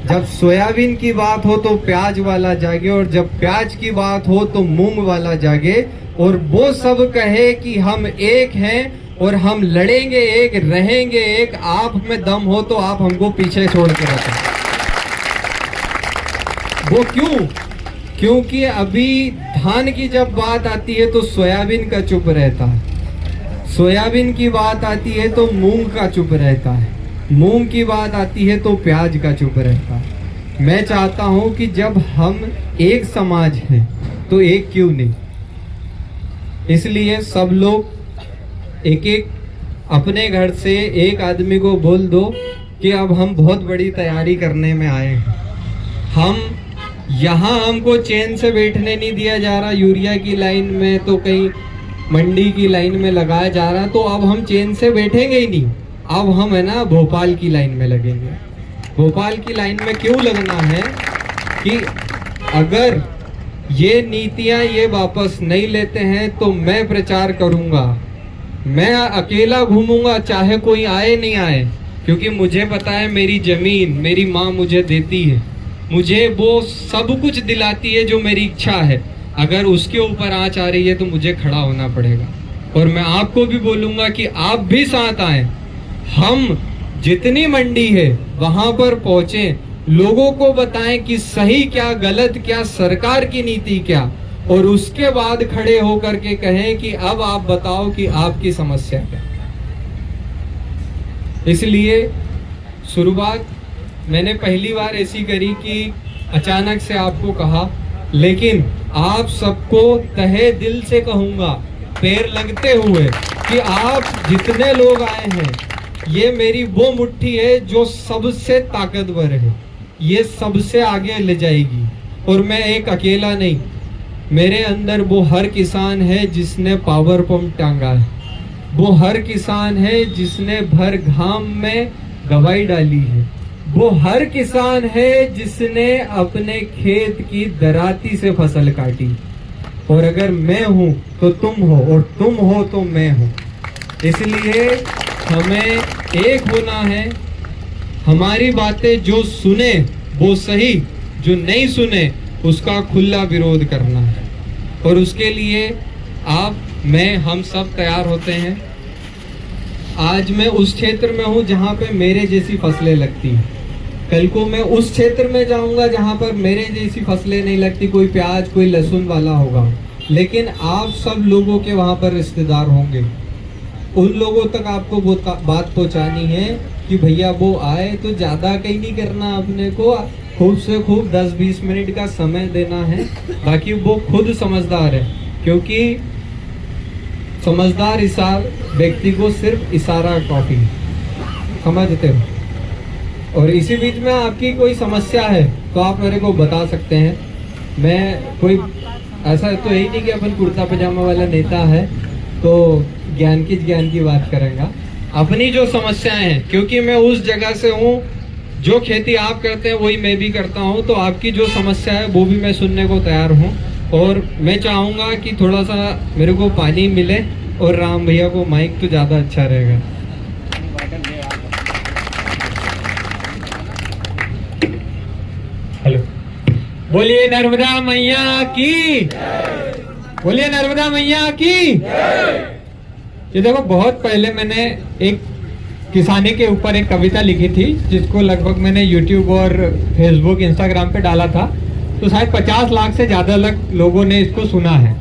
A: जब सोयाबीन की बात हो तो प्याज वाला जागे, और जब प्याज की बात हो तो मूंग वाला जागे, और वो सब कहे कि हम एक हैं और हम लड़ेंगे एक, रहेंगे एक। आप में दम हो तो आप हमको पीछे छोड़ के रखें। वो क्यों? क्योंकि अभी धान की जब बात आती है तो सोयाबीन का चुप रहता है, सोयाबीन की बात आती है तो मूंग का चुप रहता है, मूंग की बात आती है तो प्याज का चुप रहता है। मैं चाहता हूं कि जब हम एक समाज हैं तो एक क्यों नहीं। इसलिए सब लोग एक एक अपने घर से एक आदमी को बोल दो कि अब हम बहुत बड़ी तैयारी करने में आए हैं। हम यहाँ हमको चैन से बैठने नहीं दिया जा रहा, यूरिया की लाइन में तो कहीं मंडी की लाइन में लगाया जा रहा, तो अब हम चैन से बैठेंगे ही नहीं। अब हम है ना भोपाल की लाइन में लगेंगे। भोपाल की लाइन में क्यों लगना है कि अगर ये नीतियां ये वापस नहीं लेते हैं तो मैं प्रचार करूंगा, मैं अकेला घूमूंगा, चाहे कोई आए नहीं आए, क्योंकि मुझे पता है मेरी जमीन मेरी माँ मुझे देती है, मुझे वो सब कुछ दिलाती है जो मेरी इच्छा है। अगर उसके ऊपर आँच आ रही है तो मुझे खड़ा होना पड़ेगा। और मैं आपको भी बोलूंगा कि आप भी साथ आए, हम जितनी मंडी है वहां पर पहुंचे, लोगों को बताएं कि सही क्या, गलत क्या, सरकार की नीति क्या, और उसके बाद खड़े होकर के कहें कि अब आप बताओ कि आपकी समस्या क्या। इसलिए शुरुआत मैंने पहली बार ऐसी करी कि अचानक से आपको कहा, लेकिन आप सबको तहे दिल से कहूंगा, पैर लगते हुए, कि आप जितने लोग आए हैं, ये मेरी वो मुट्ठी है जो सबसे ताकतवर है, ये सबसे आगे ले जाएगी। और मैं एक अकेला नहीं, मेरे अंदर वो हर किसान है जिसने पावर पंप टांगा है, वो हर किसान है जिसने भर घाम में दवाई डाली है, वो हर किसान है जिसने अपने खेत की दराती से फसल काटी। और अगर मैं हूं तो तुम हो, और तुम हो तो मैं हूं। इसलिए हमें एक होना है, हमारी बातें जो सुने वो सही, जो नहीं सुने उसका खुला विरोध करना है। और उसके लिए आप, मैं, हम सब तैयार होते हैं। आज मैं उस क्षेत्र में हूं जहां पे मेरे जैसी फसलें लगती हैं, कल को मैं उस क्षेत्र में जाऊंगा जहां पर मेरे जैसी फसलें नहीं लगती, कोई प्याज कोई लहसुन वाला होगा, लेकिन आप सब लोगों के वहां पर रिश्तेदार होंगे। उन लोगों तक आपको वो बात पहुंचानी है कि भैया वो आए तो ज्यादा कहीं नहीं करना, अपने को खूब से खूब 10-20 मिनट का समय देना है। बाकी वो खुद समझदार है, क्योंकि समझदार व्यक्ति को सिर्फ इशारा काफी, समझते हो। और इसी बीच में आपकी कोई समस्या है तो आप मेरे को बता सकते हैं। मैं कोई ऐसा तो यही नहीं कि अपन कुर्ता पजामा वाला नेता है तो ज्ञान की बात करेंगे। अपनी जो समस्याएं हैं, क्योंकि मैं उस जगह से हूँ, जो खेती आप करते हैं वही मैं भी करता हूँ, तो आपकी जो समस्या है वो भी मैं सुनने को तैयार हूँ। और मैं चाहूँगा कि थोड़ा सा मेरे को पानी मिले और राम भैया को माइक तो ज़्यादा अच्छा रहेगा। हेलो, बोलिए नर्मदा मैया की, बोलिए नर्मदा मैया की। ये देखो, बहुत पहले मैंने एक किसानी के ऊपर एक कविता लिखी थी, जिसको लगभग मैंने YouTube और Facebook, Instagram पे डाला था, तो शायद 50 लाख से ज्यादा लोगों ने इसको सुना है।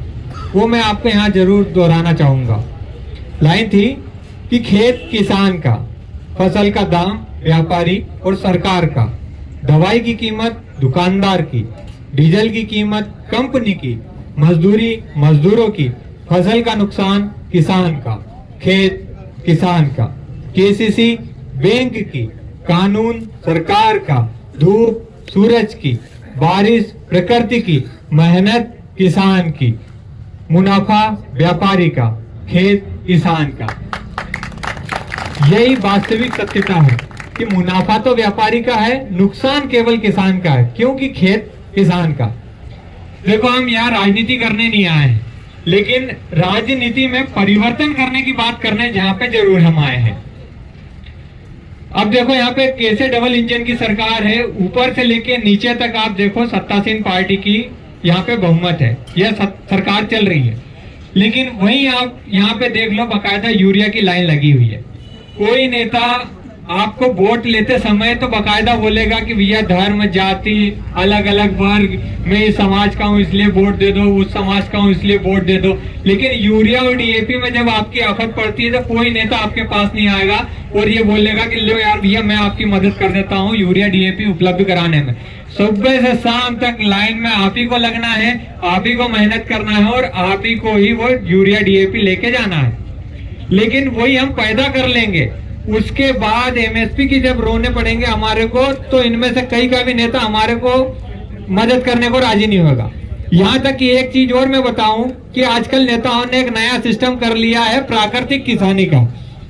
A: वो मैं आपको यहाँ जरूर दोहराना चाहूंगा। लाइन थी कि खेत किसान का, फसल का दाम व्यापारी और सरकार का, दवाई की कीमत दुकानदार की, डीजल की कीमत कंपनी की, मजदूरी मजदूरों की, फसल का नुकसान किसान का, खेत किसान का, केसीसी बैंक की, कानून सरकार का, धूप सूरज की, बारिश प्रकृति की, मेहनत किसान की, मुनाफा व्यापारी का, खेत किसान का। यही वास्तविक सत्यता है कि मुनाफा तो व्यापारी का है, नुकसान केवल किसान का है, क्योंकि खेत किसान का। देखो, हम यहाँ राजनीति करने नहीं आए हैं, लेकिन राजनीति में परिवर्तन करने की बात करने जहाँ पे जरूर हम आए हैं। अब देखो, यहाँ पे कैसे डबल इंजन की सरकार है, ऊपर से लेके नीचे तक आप देखो, सत्तासीन पार्टी की यहाँ पे बहुमत है, यह सरकार चल रही है। लेकिन वहीं आप यहाँ पे देख लो, बकायदा यूरिया की लाइन लगी हुई है। कोई नेता आपको वोट लेते समय तो बकायदा बोलेगा कि भैया धर्म जाति अलग अलग वर्ग, मैं इस समाज का हूँ इसलिए वोट दे दो, उस समाज का हूँ इसलिए वोट दे दो। लेकिन यूरिया और डीएपी में जब आपकी आफत पड़ती है तो कोई नेता आपके पास नहीं आएगा और ये बोलेगा कि लो यार भैया मैं आपकी मदद कर देता हूँ यूरिया डीएपी उपलब्ध कराने में। सुबह से शाम तक लाइन में आप ही को लगना है, आप ही को मेहनत करना है और आप ही को ही वो यूरिया डीएपी लेके जाना है। लेकिन वही हम पैदा कर लेंगे, उसके बाद एमएसपी की जब रोने पड़ेंगे हमारे को, तो इनमें से कई का भी नेता हमारे को मदद करने को राजी नहीं होगा। यहाँ तक कि एक चीज और मैं बताऊं कि आजकल नेताओं ने एक नया सिस्टम कर लिया है प्राकृतिक किसानी का।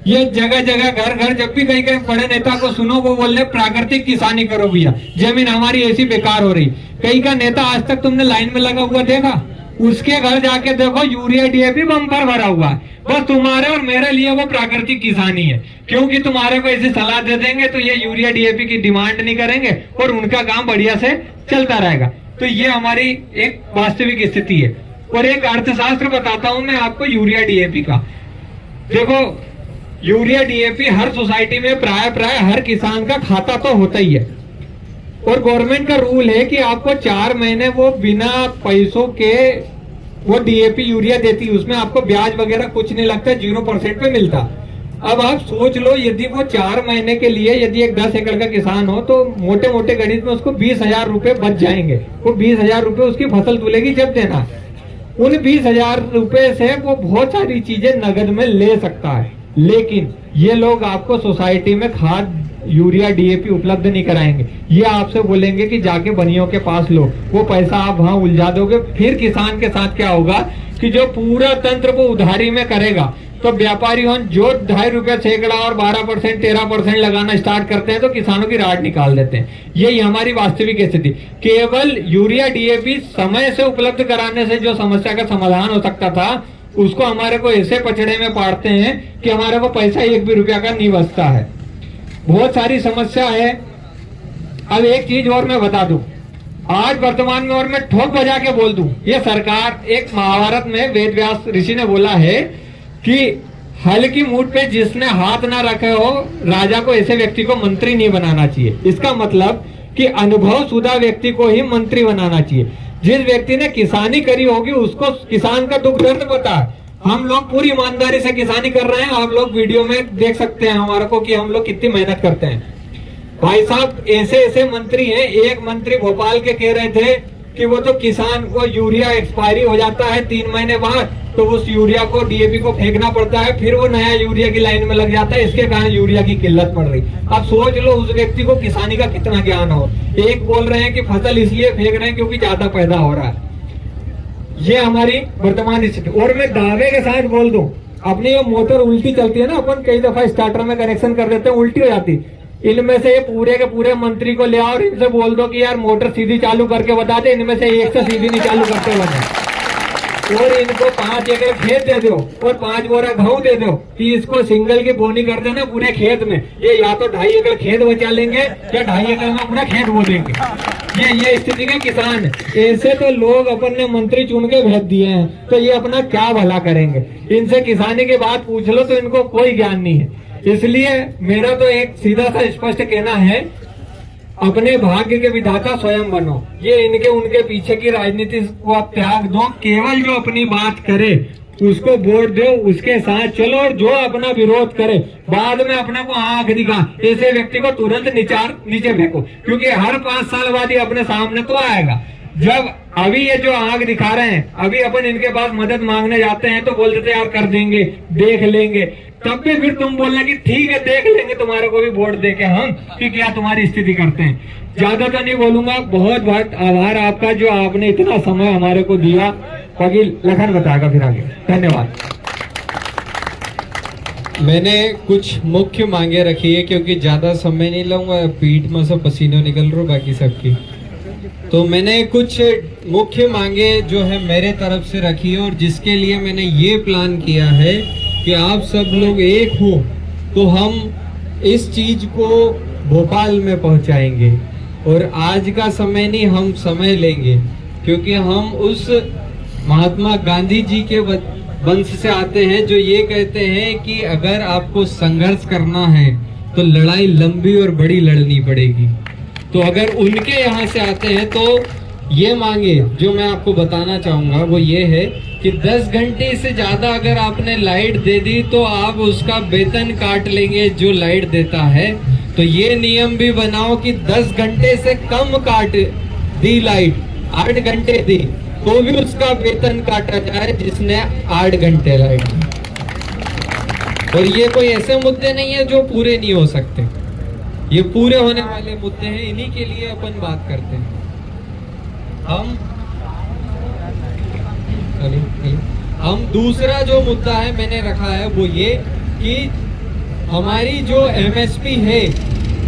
A: ये जगह जगह घर घर, जब भी कहीं कहीं बड़े नेता को सुनो वो बोल रहे प्राकृतिक किसानी करो भैया, जमीन हमारी ऐसी बेकार हो रही। कई का नेता आज तक तुमने लाइन में लगा हुआ देखा? उसके घर जाके देखो, यूरिया डीएपी बम्पर भरा हुआ है। बस तुम्हारे और मेरे लिए वो प्राकृतिक किसानी है, क्योंकि तुम्हारे को ऐसी सलाह दे देंगे तो ये यूरिया डीएपी की डिमांड नहीं करेंगे और उनका काम बढ़िया से चलता रहेगा। तो ये हमारी एक वास्तविक स्थिति है। और एक अर्थशास्त्र बताता हूं मैं आपको यूरिया डीएपी का। देखो, यूरिया डीएपी हर सोसाइटी में प्राय हर किसान का खाता तो होता ही है, और गवर्नमेंट का रूल है कि आपको 4 महीने वो बिना पैसों के वो डीएपी यूरिया देती है, उसमें आपको ब्याज वगैरह कुछ नहीं लगता, 0% पे मिलता। अब आप सोच लो, यदि वो 4 महीने के लिए यदि एक 10 एकड़ का किसान हो तो मोटे मोटे गणित में उसको 20,000 रुपए बच जाएंगे। वो 20,000 रुपए उसकी फसल तुलेगी जब देना, उन 20,000 रुपए से वो बहुत सारी चीजें नगद में ले सकता है। लेकिन ये लोग आपको सोसाइटी में खाद यूरिया डीएपी उपलब्ध नहीं कराएंगे, ये आपसे बोलेंगे कि जाके बनियों के पास लो, वो पैसा आप वहां उलझा दोगे। फिर किसान के साथ क्या होगा कि जो पूरा तंत्र वो उधारी में करेगा, तो व्यापारी जो 2.5 रुपए सैकड़ा और 12% 13% लगाना स्टार्ट करते हैं तो किसानों की राट निकाल देते हैं। यही हमारी वास्तविक स्थिति। केवल यूरिया डीएपी समय से उपलब्ध कराने से जो समस्या का समाधान हो सकता था, उसको हमारे को ऐसे पचड़े में पाड़ते हैं कि हमारे को पैसा 1 भी रुपया का नहीं बचता है। बहुत सारी समस्या है। अब एक चीज और मैं बता दूं, आज वर्तमान में, और मैं ठोक बजा के बोल दूं, ये सरकार, एक महाभारत में वेद व्यास ऋषि ने बोला है कि हल की मूठ पे जिसने हाथ ना रखे हो, राजा को ऐसे व्यक्ति को मंत्री नहीं बनाना चाहिए। इसका मतलब कि अनुभव शुदा व्यक्ति को ही मंत्री बनाना चाहिए। जिस व्यक्ति ने किसानी करी होगी उसको किसान का दुख दर्द पता है। हम लोग पूरी ईमानदारी से किसानी कर रहे हैं, आप लोग वीडियो में देख सकते हैं हमारे को कि हम लोग कितनी मेहनत करते हैं। भाई साहब, ऐसे ऐसे मंत्री हैं, एक मंत्री भोपाल के कह रहे थे कि वो तो किसान को यूरिया एक्सपायरी हो जाता है 3 महीने बाद, तो उस यूरिया को डीएपी को फेंकना पड़ता है, फिर वो नया यूरिया की लाइन में लग जाता है, इसके कारण यूरिया की किल्लत पड़ रही। अब सोच लो उस व्यक्ति को किसानी का कितना ज्ञान हो। एक बोल रहे हैं कि फसल इसलिए फेंक रहे हैं क्योंकि ज्यादा पैदा हो रहा है। ये हमारी वर्तमान स्थिति। और मैं दावे के साथ बोल दूं, अपनी ये मोटर उल्टी चलती है ना, अपन कई दफा स्टार्टर में कनेक्शन कर देते हैं, उल्टी हो जाती। इनमें से ये पूरे के पूरे मंत्री को ले आओ और इनसे बोल दो कि यार मोटर सीधी चालू करके बता दे, इनमें से एक से सीधी नहीं चालू करते बने। और इनको 5 एकड़ खेत दे दो और 5 बोरा गेहूं दे दो कि इसको सिंगल की बोनी कर देना पूरे खेत में। ये या तो 2.5 एकड़ खेत बचा लेंगे या 2.5 एकड़ में पूरा खेत बो देंगे। ये स्थिति के किसान। ऐसे तो लोग अपन ने मंत्री चुन के भेज दिए हैं, तो ये अपना क्या भला करेंगे। इनसे किसानी की बात पूछ लो तो इनको कोई ज्ञान नहीं है। इसलिए मेरा तो एक सीधा सा स्पष्ट कहना है, अपने भाग्य के विधाता स्वयं बनो। ये इनके उनके पीछे की राजनीति को आप त्याग दो। केवल जो अपनी बात करे उसको वोट दो, उसके साथ चलो, और जो अपना विरोध करे बाद में अपने को आंख दिखा, ऐसे व्यक्ति को तुरंत नीचे फेंको, क्योंकि हर 5 साल बाद ही अपने सामने तो आएगा। जब अभी ये जो आग दिखा रहे हैं, अभी अपन इनके पास मदद मांगने जाते हैं तो बोल देते यार कर देंगे, देख लेंगे, तब भी फिर तुम बोलना कि ठीक है देख लेंगे, तुम्हारे को भी वोट देके हम कि क्या तुम्हारी स्थिति करते हैं। ज्यादा तो नहीं बोलूंगा, बहुत बहुत आभार आपका जो आपने इतना समय हमारे को दिया। बाकी लखन बताएगा फिर आगे। धन्यवाद।
E: मैंने कुछ मुख्य मांगे रखी है क्योंकि ज्यादा समय नहीं लूंगा, पीठ में से पसीने निकल रहे बाकी सबकी। तो मैंने कुछ मुख्य मांगे जो है मेरे तरफ से रखी है, और जिसके लिए मैंने ये प्लान किया है कि आप सब लोग एक हो तो हम इस चीज को भोपाल में पहुंचाएंगे। और आज का समय नहीं, हम समय लेंगे, क्योंकि हम उस महात्मा गांधी जी के वंश से आते हैं जो ये कहते हैं कि अगर आपको संघर्ष करना है तो लड़ाई लंबी और बड़ी लड़नी पड़ेगी। तो अगर उनके यहाँ से आते हैं तो ये मांगे जो मैं आपको बताना चाहूंगा वो ये है कि 10 घंटे से ज्यादा अगर आपने लाइट दे दी तो आप उसका वेतन काट लेंगे जो लाइट देता है। तो ये नियम भी बनाओ कि 10 घंटे से कम काट दी लाइट, 8 घंटे दी, तो भी उसका वेतन काटा जाए जिसने 8 घंटे लाइट दी। और ये कोई ऐसे मुद्दे नहीं है जो पूरे नहीं हो सकते, ये पूरे होने वाले मुद्दे हैं, इन्हीं के लिए अपन बात करते हैं। हम दूसरा जो मुद्दा है मैंने रखा है वो ये कि हमारी जो एमएसपी है,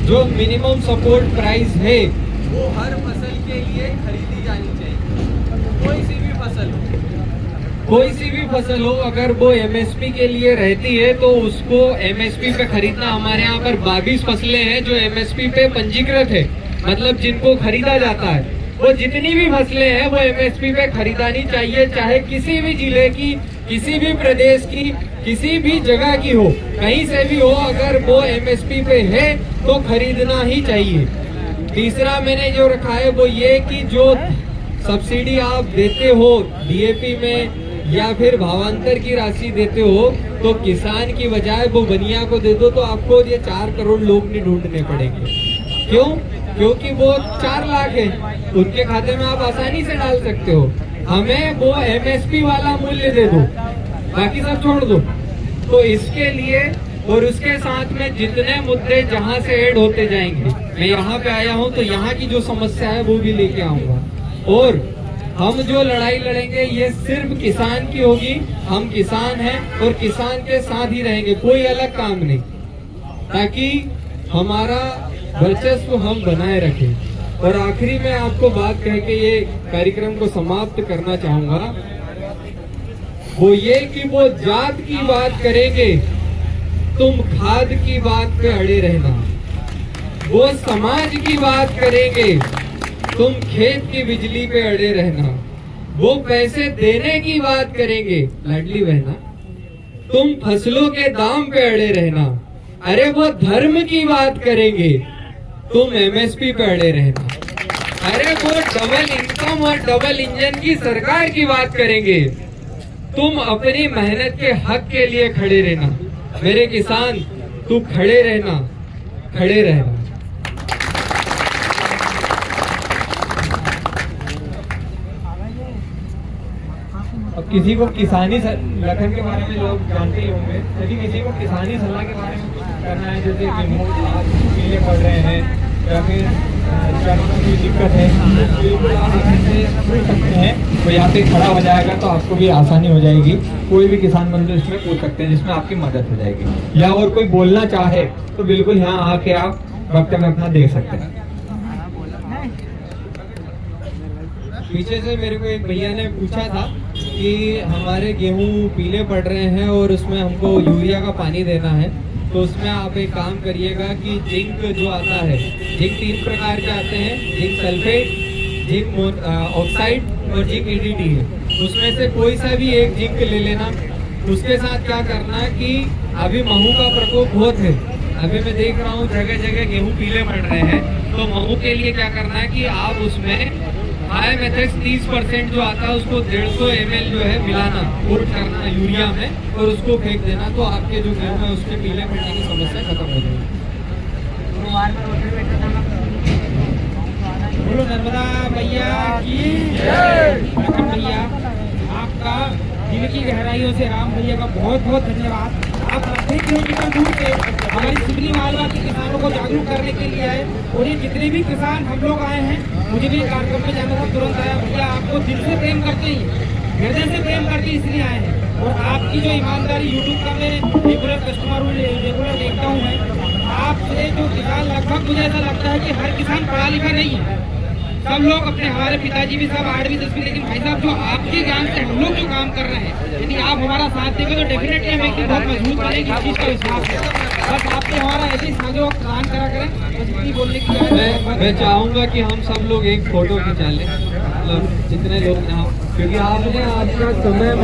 E: जो मिनिमम सपोर्ट प्राइस है, वो हर फसल के लिए खरीदी जानी चाहिए। कोई सी भी फसल हो अगर वो एमएसपी के लिए रहती है तो उसको एमएसपी पे खरीदना। हमारे यहाँ पर 22 फसलें हैं जो एमएसपी पे पंजीकृत है, मतलब जिनको खरीदा जाता है। वो जितनी भी फसलें हैं वो एमएसपी पे खरीदानी चाहिए, चाहे किसी भी जिले की किसी भी प्रदेश की, किसी भी जगह की हो, कहीं से भी हो, अगर वो एमएसपी पे है तो खरीदना ही चाहिए। तीसरा मैंने जो रखा है वो ये कि जो सब्सिडी आप देते हो डीएपी में या फिर भावांतर की राशि देते हो, तो किसान की बजाय वो बनिया को दे दो, तो आपको ये 4 करोड़ लोग नहीं ढूंढने पड़ेंगे। क्यों? क्योंकि वो 4 लाख है, उनके खाते में आप आसानी से डाल सकते हो। हमें वो एमएसपी वाला मूल्य दे दो, बाकी सब छोड़ दो। तो इसके लिए और उसके साथ में जितने मुद्दे जहां से ऐड होते जाएंगे, मैं यहाँ पे आया हूँ तो यहाँ की जो समस्या है वो भी लेके आऊंगा। और हम जो लड़ाई लड़ेंगे ये सिर्फ किसान की होगी। हम किसान हैं और किसान के साथ ही रहेंगे, कोई अलग काम नहीं, ताकि हमारा वर्चस्व हम बनाए रखें। और आखिरी में आपको बात कह के ये कार्यक्रम को समाप्त करना चाहूंगा, वो ये कि वो जात की बात करेंगे, तुम खाद की बात पे अड़े रहना। वो समाज की बात करेंगे, तुम खेत की बिजली पे अड़े रहना। वो पैसे देने की बात करेंगे, लाडली बहना, तुम फसलों के दाम पे अड़े रहना। अरे वो धर्म की बात करेंगे, तुम एमएसपी पे अड़े रहना। अरे वो डबल इनकम और डबल इंजन की सरकार की बात करेंगे, तुम अपनी मेहनत के हक के लिए खड़े रहना। मेरे किसान, तू खड़े रहना, खड़े रहना। अब किसी को किसानी लखन के बारे में लोग जानते ही होंगे, यदि किसी को किसानी सलाह के बारे में करना है, जैसे गेहूं पीले पड़ रहे हैं या फिर चरणों की दिक्कत है, तो आप इनसे पूछ सकते हैं। तो यहाँ पे खड़ा हो जाएगा तो आपको भी आसानी हो जाएगी। कोई भी किसान बंधु इसमें पूछ सकते हैं, जिसमें आपकी मदद हो जाएगी। या और कोई बोलना चाहे तो बिल्कुल यहाँ आके आप वक्तव्य अपना दे सकते हैं। पीछे से मेरे को एक भैया ने पूछा था कि हमारे गेहूं पीले पड़ रहे हैं और उसमें हमको यूरिया का पानी देना है, तो उसमें आप एक काम करिएगा कि जिंक जो आता है, जिंक 3 प्रकार के आते हैं, जिंक सल्फेट, जिंक ऑक्साइड और जिंक ईडीटी है। उसमें से कोई सा भी एक जिंक ले लेना। उसके साथ क्या करना कि अभी महू का प्रकोप बहुत है, अभी मैं देख रहा हूँ जगह जगह गेहूं पीले पड़ रहे हैं। तो महू के लिए क्या करना है कि आप उसमें IMFX 30% जो आता है उसको 150 ml जो है मिलाना, कोट करना यूरिया में और उसको फेंक देना, तो आपके जो गेहूं है उसके पीले पड़ने की समस्या खत्म हो जाएगी।
F: बोलो नर्मदा भैया की जय। भैया आपका दिल की गहराइयों से राम भैया का बहुत बहुत धन्यवाद। आप 80 किलोमीटर दूर से हमारी सिवनी मालवा के किसानों को जागरूक करने के लिए आए, और ये जितने भी किसान हम लोग आए हैं, मुझे भी कार्यक्रम में जाना था, तुरंत आया। भैया आपको दिल से प्रेम करते ही, हृदय से प्रेम करते इसलिए आए हैं। और आपकी जो ईमानदारी, यूट्यूब का मैं रेगुलर कस्टमर हूँ, रेगुलर देखता हूँ मैं। आपसे जो किसान, लगभग मुझे ऐसा लगता है कि हर किसान पढ़ा लिखा नहीं है, सब लोग अपने, हमारे पिताजी भी सब 8वीं 10वीं, लेकिन भाई साहब जो आपके ज्ञान से हम लोग जो काम कर रहे हैं, यदि आप हमारा साथ देंगे तो डेफिनेटली हमें एक बहुत मजबूत करेंगे, इस चीज का विश्वास है। बस आपसे हमारा ऐसे ही सहयोग प्रदान करा करें, बस इतनी बोलने की।
E: मैं चाहूंगा कि हम सब लोग एक फोटो खिंचा लें, मतलब जितने लोग यहाँ, क्योंकि आपने आज का समय